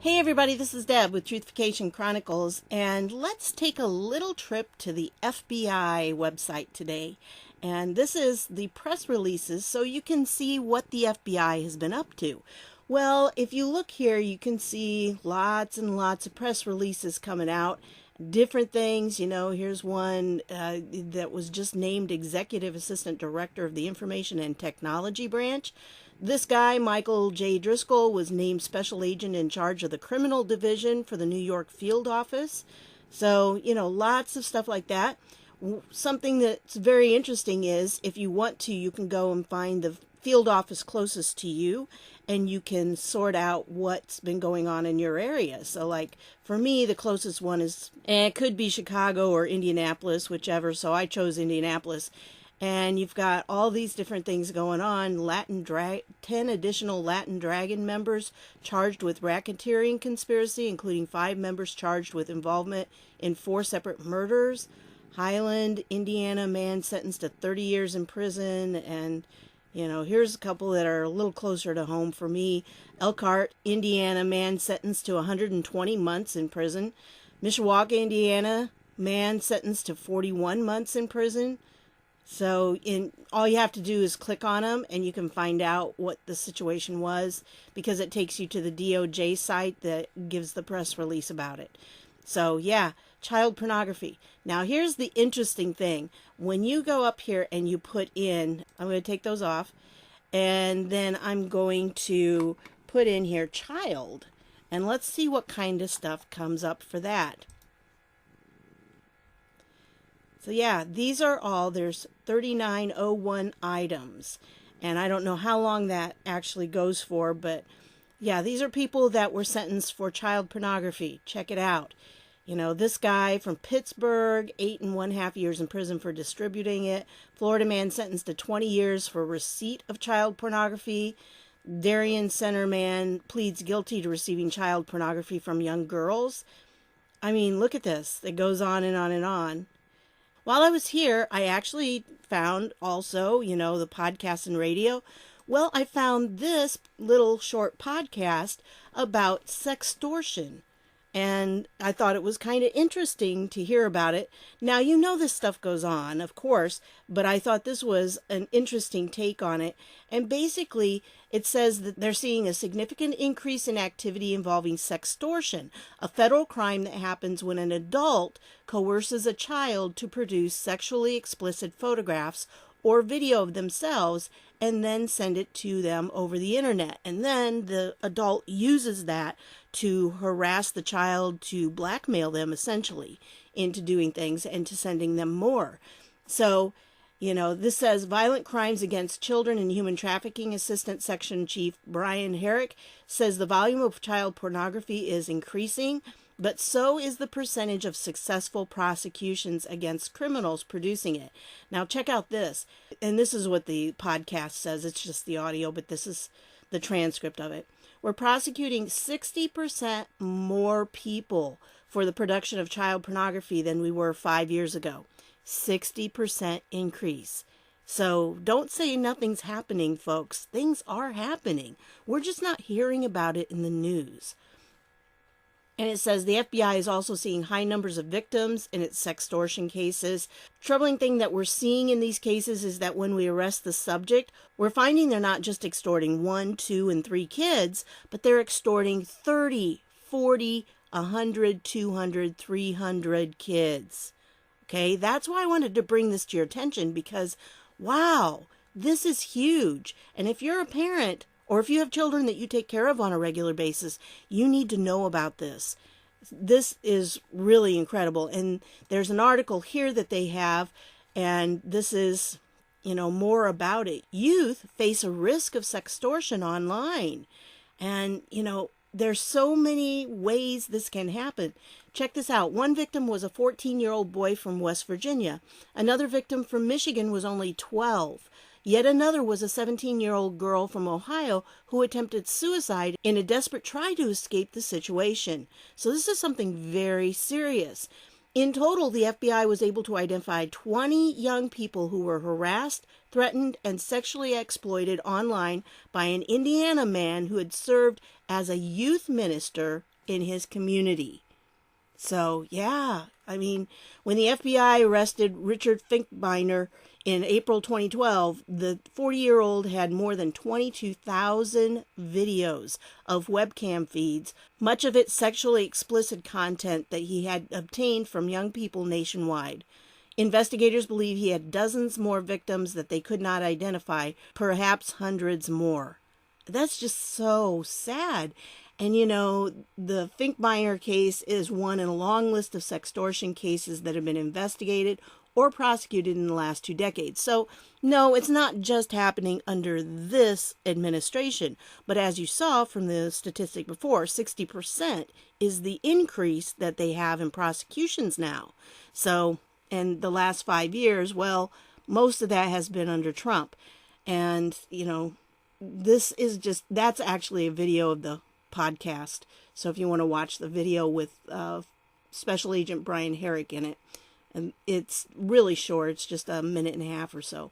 Hey everybody, this is Deb with Truthification Chronicles, and let's take a little trip to the FBI website today. And this is the press releases so you can see what the FBI has been up to. Well, if you look here, you can see lots and lots of press releases coming out. Different things, here's one that was just named Executive Assistant Director of the Information and Technology Branch. This guy, Michael J. Driscoll, was named Special Agent in charge of the Criminal Division for the New York Field Office. So, lots of stuff like that. Something that's very interesting is, if you want to, you can go and find the field office closest to you, and you can sort out what's been going on in your area. So, like, for me, the closest one is, it could be Chicago or Indianapolis, whichever, so I chose Indianapolis. And you've got all these different things going on. 10 additional Latin Dragon members charged with racketeering conspiracy, including 5 members charged with involvement in 4 separate murders. Highland, Indiana man sentenced to 30 years in prison. And, here's a couple that are a little closer to home for me. Elkhart, Indiana man sentenced to 120 months in prison. Mishawaka, Indiana man sentenced to 41 months in prison. So all you have to do is click on them and you can find out what the situation was, because it takes you to the DOJ site that gives the press release about it. So yeah, child pornography. Now here's the interesting thing. When you go up here and you put in, I'm going to take those off, and then I'm going to put in here child, and let's see what kind of stuff comes up for that. So yeah, these are all, there's 3901 items, and I don't know how long that actually goes for, but yeah, these are people that were sentenced for child pornography. Check it out. This guy from Pittsburgh, 8.5 years in prison for distributing it. Florida man sentenced to 20 years for receipt of child pornography. Darien Center man pleads guilty to receiving child pornography from young girls. I mean, look at this. It goes on and on and on. While I was here, I actually found also, the podcast and radio. Well, I found this little short podcast about sextortion, and I thought it was kind of interesting to hear about it. Now, this stuff goes on, of course, but I thought this was an interesting take on it. And basically, it says that they're seeing a significant increase in activity involving sextortion, a federal crime that happens when an adult coerces a child to produce sexually explicit photographs or video of themselves and then send it to them over the internet. And then the adult uses that to harass the child, to blackmail them essentially into doing things and to sending them more. So, this says Violent Crimes Against Children and Human Trafficking Assistant Section Chief Brian Herrick says the volume of child pornography is increasing, but so is the percentage of successful prosecutions against criminals producing it. Now check out this, and this is what the podcast says. It's just the audio, but this is the transcript of it. We're prosecuting 60% more people for the production of child pornography than we were 5 years ago. 60% increase. So don't say nothing's happening, folks. Things are happening. We're just not hearing about it in the news. And it says the FBI is also seeing high numbers of victims in its sextortion cases. Troubling thing that we're seeing in these cases is that when we arrest the subject, we're finding they're not just extorting 1, 2, and 3 kids, but they're extorting 30, 40, 100, 200, 300 kids. Okay, that's why I wanted to bring this to your attention, because, wow, this is huge. And if you're a parent, or if you have children that you take care of on a regular basis, you need to know about this. This is really incredible. And there's an article here that they have, and this is, more about it. Youth face a risk of sextortion online. And, there's so many ways this can happen. Check this out. One victim was a 14-year-old boy from West Virginia. Another victim from Michigan was only 12. Yet another was a 17-year-old girl from Ohio who attempted suicide in a desperate try to escape the situation. So this is something very serious. In total, the FBI was able to identify 20 young people who were harassed, threatened, and sexually exploited online by an Indiana man who had served as a youth minister in his community. So, yeah, I mean, when the FBI arrested Richard Finkbeiner in April 2012, the 40-year-old had more than 22,000 videos of webcam feeds, much of it sexually explicit content that he had obtained from young people nationwide. Investigators believe he had dozens more victims that they could not identify, perhaps hundreds more. That's just so sad. And, you know, the Finkbeiner case is one in a long list of sextortion cases that have been investigated or prosecuted in the last 2 decades. So, no, it's not just happening under this administration. But as you saw from the statistic before, 60% is the increase that they have in prosecutions now. So, in the last 5 years, well, most of that has been under Trump. And, you know, this is just, that's actually a video of the podcast. So if you want to watch the video with Special Agent Brian Herrick in it, and it's really short, it's just a minute and a half or so.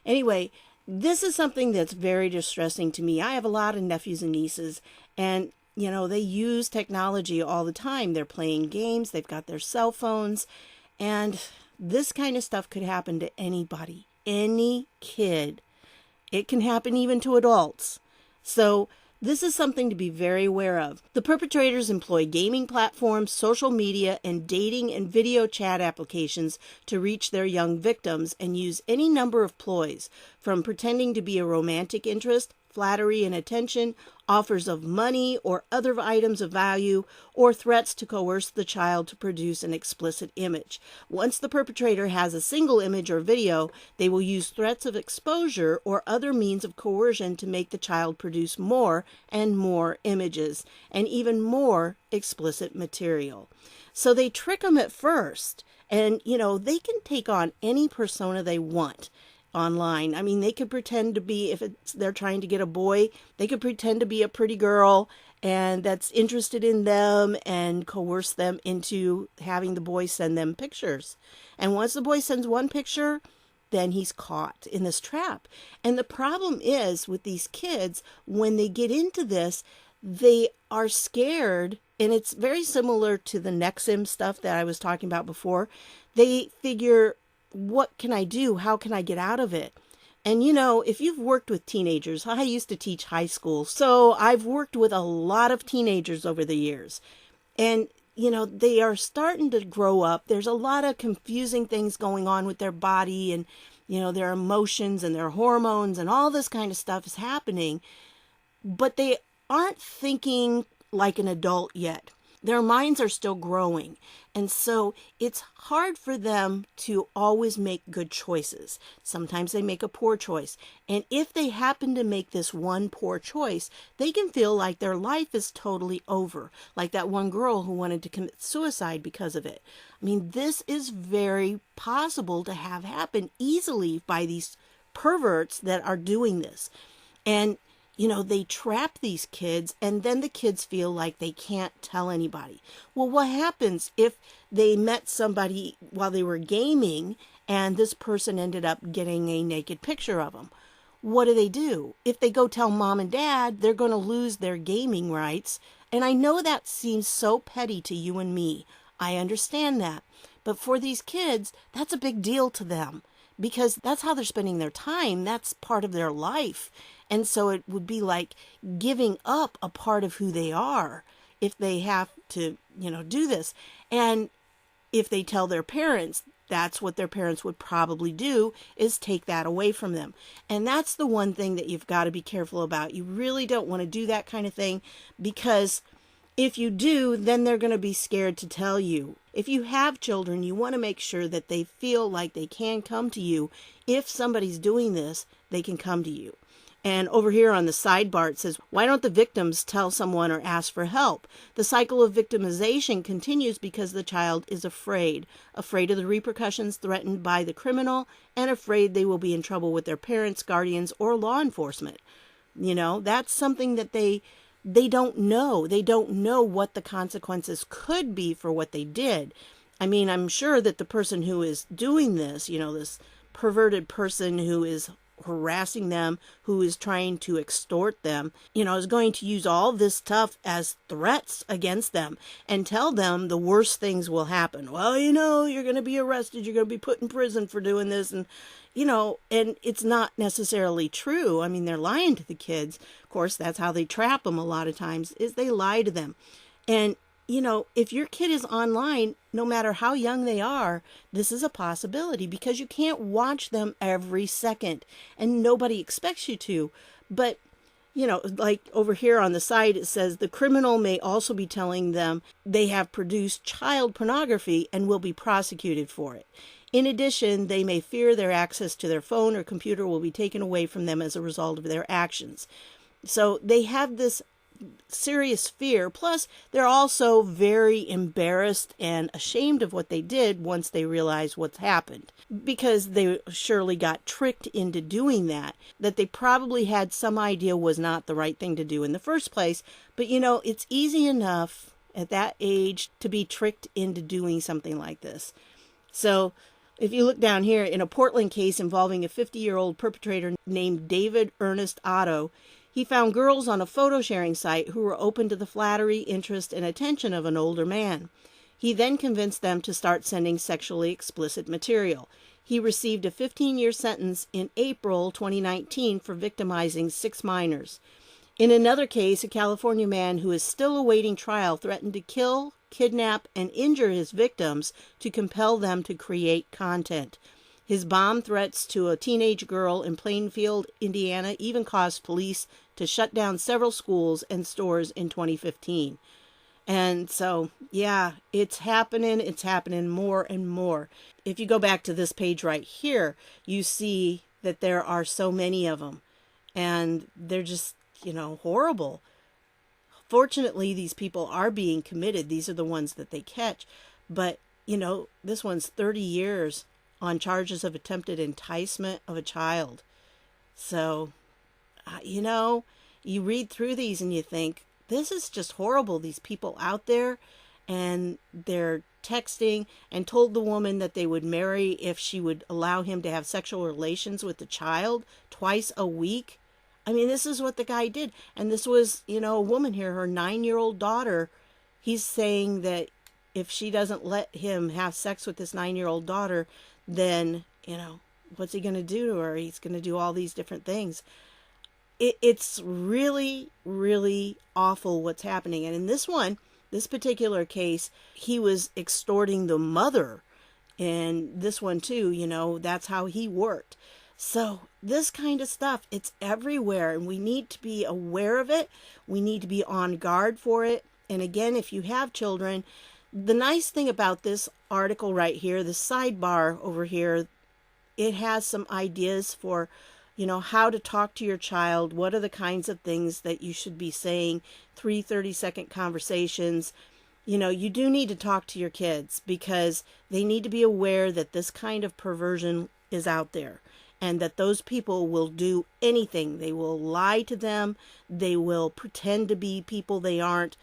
Anyway, this is something that's very distressing to me. I have a lot of nephews and nieces, and you know, they use technology all the time. They're playing games, they've got their cell phones, and this kind of stuff could happen to anybody, any kid. It can happen even to adults. So this is something to be very aware of. The perpetrators employ gaming platforms, social media, and dating and video chat applications to reach their young victims and use any number of ploys, from pretending to be a romantic interest, flattery and attention, offers of money or other items of value, or threats to coerce the child to produce an explicit image. Once the perpetrator has a single image or video, they will use threats of exposure or other means of coercion to make the child produce more and more images and even more explicit material. So they trick them at first, and you know, they can take on any persona they want online. I mean, they could pretend to be, if they're trying to get a boy, they could pretend to be a pretty girl and that's interested in them and coerce them into having the boy send them pictures. And once the boy sends one picture, then he's caught in this trap. And the problem is with these kids, when they get into this, they are scared, and it's very similar to the Nexim stuff that I was talking about before. They figure, what can I do? How can I get out of it? And you know, if you've worked with teenagers, I used to teach high school, so I've worked with a lot of teenagers over the years. And you know, they are starting to grow up. There's a lot of confusing things going on with their body and, you know, their emotions and their hormones and all this kind of stuff is happening. But they aren't thinking like an adult yet. Their minds are still growing. And so it's hard for them to always make good choices. Sometimes they make a poor choice. And if they happen to make this one poor choice, they can feel like their life is totally over. Like that one girl who wanted to commit suicide because of it. I mean, this is very possible to have happen easily by these perverts that are doing this. And you know, they trap these kids, and then the kids feel like they can't tell anybody. Well, what happens if they met somebody while they were gaming, and this person ended up getting a naked picture of them? What do? If they go tell mom and dad, they're going to lose their gaming rights. And I know that seems so petty to you and me. I understand that. But for these kids, that's a big deal to them, because that's how they're spending their time. That's part of their life. And so it would be like giving up a part of who they are if they have to, you know, do this. And if they tell their parents, that's what their parents would probably do, is take that away from them. And that's the one thing that you've got to be careful about. You really don't want to do that kind of thing, because if you do, then they're going to be scared to tell you. If you have children, you want to make sure that they feel like they can come to you. If somebody's doing this, they can come to you. And over here on the sidebar, it says, why don't the victims tell someone or ask for help? The cycle of victimization continues because the child is afraid of the repercussions threatened by the criminal, and afraid they will be in trouble with their parents, guardians, or law enforcement. You know, that's something that they don't know. They don't know what the consequences could be for what they did. I mean, I'm sure that the person who is doing this, you know, this perverted person who is harassing them, who is trying to extort them, is going to use all this stuff as threats against them and tell them the worst things will happen. Well, you're going to be arrested. You're going to be put in prison for doing this. And, and it's not necessarily true. I mean, they're lying to the kids. Of course, that's how they trap them a lot of times, is they lie to them. And if your kid is online, no matter how young they are, this is a possibility, because you can't watch them every second and nobody expects you to. But, like over here on the side, it says the criminal may also be telling them they have produced child pornography and will be prosecuted for it. In addition, they may fear their access to their phone or computer will be taken away from them as a result of their actions. So they have this serious fear. Plus, they're also very embarrassed and ashamed of what they did once they realize what's happened, because they surely got tricked into doing that they probably had some idea was not the right thing to do in the first place. But it's easy enough at that age to be tricked into doing something like this. So if you look down here, in a Portland case involving a 50-year-old perpetrator named David Ernest Otto, he found girls on a photo sharing site who were open to the flattery, interest, and attention of an older man. He then convinced them to start sending sexually explicit material. He received a 15-year sentence in April 2019 for victimizing 6 minors. In another case, a California man who is still awaiting trial threatened to kill, kidnap, and injure his victims to compel them to create content. His bomb threats to a teenage girl in Plainfield, Indiana, even caused police to shut down several schools and stores in 2015. And so, yeah, it's happening more and more. If you go back to this page right here, you see that there are so many of them. And they're just, horrible. Fortunately, these people are being committed. These are the ones that they catch. But, this one's 30 years on charges of attempted enticement of a child. So, you read through these and you think, this is just horrible. These people out there, and they're texting and told the woman that they would marry if she would allow him to have sexual relations with the child twice a week. I mean, this is what the guy did. And this was, a woman here, her 9-year-old daughter. He's saying that if she doesn't let him have sex with this 9-year-old daughter, then, what's he going to do to her? He's going to do all these different things. It's really, really awful what's happening. And in this particular case, he was extorting the mother. And this one too, that's how he worked. So this kind of stuff, it's everywhere, and we need to be aware of it. We need to be on guard for it. And again, if you have children, the nice thing about this article right here, the sidebar over here, it has some ideas for, how to talk to your child. What are the kinds of things that you should be saying? 3 30-second conversations. You do need to talk to your kids, because they need to be aware that this kind of perversion is out there, and that those people will do anything. They will lie to them. They will pretend to be people they aren't.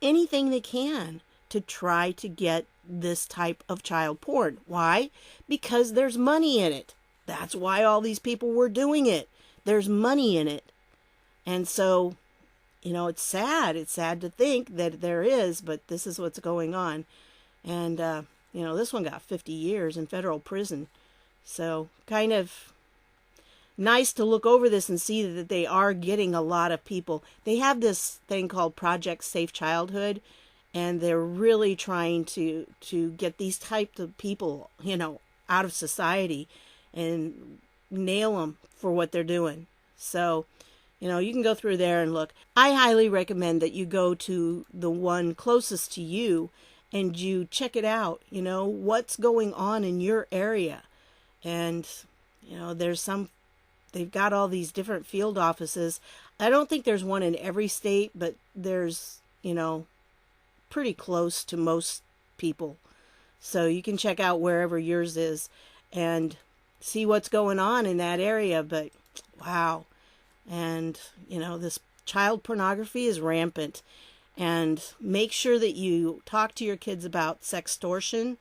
Anything they can to try to get this type of child porn. Why? Because there's money in it. That's why all these people were doing it. There's money in it. And so, it's sad. It's sad to think that there is, but this is what's going on. And, this one got 50 years in federal prison. So kind of nice to look over this and see that they are getting a lot of people. They have this thing called Project Safe Childhood, and they're really trying to get these types of people, out of society and nail them for what they're doing. So, you can go through there and look. I highly recommend that you go to the one closest to you and you check it out, what's going on in your area. And, they've got all these different field offices. I don't think there's one in every state, but there's, pretty close to most people. So you can check out wherever yours is and see what's going on in that area. But wow. And, this child pornography is rampant. And make sure that you talk to your kids about sextortion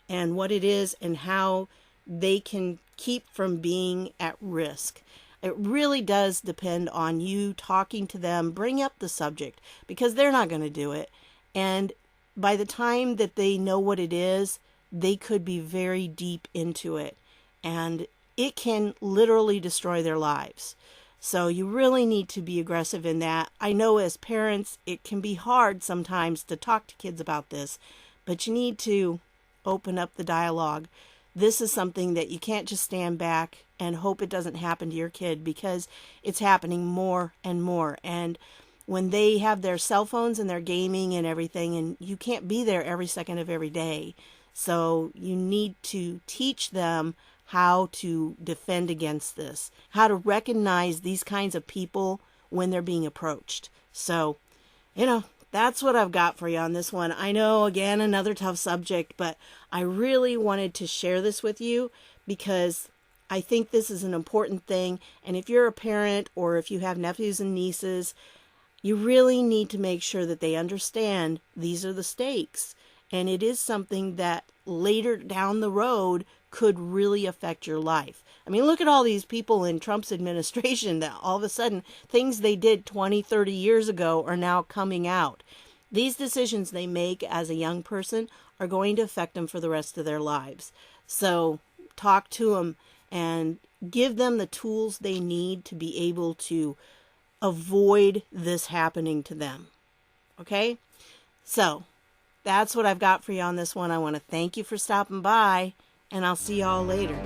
and what it is and how they can keep from being at risk. It really does depend on you talking to them, bring up the subject, because they're not going to do it. And by the time that they know what it is, they could be very deep into it. And it can literally destroy their lives. So you really need to be aggressive in that. I know as parents, it can be hard sometimes to talk to kids about this, but you need to open up the dialogue. This is something that you can't just stand back and hope it doesn't happen to your kid, because it's happening more and more. And when they have their cell phones and their gaming and everything, and you can't be there every second of every day. So you need to teach them how to defend against this, how to recognize these kinds of people when they're being approached. So, that's what I've got for you on this one. I know, again, another tough subject, but I really wanted to share this with you because I think this is an important thing. And if you're a parent or if you have nephews and nieces, you really need to make sure that they understand these are the stakes. And it is something that later down the road could really affect your life. I mean, look at all these people in Trump's administration that all of a sudden things they did 20, 30 years ago are now coming out. These decisions they make as a young person are going to affect them for the rest of their lives. So talk to them and give them the tools they need to be able to avoid this happening to them. Okay? So that's what I've got for you on this one. I want to thank you for stopping by, and I'll see y'all later.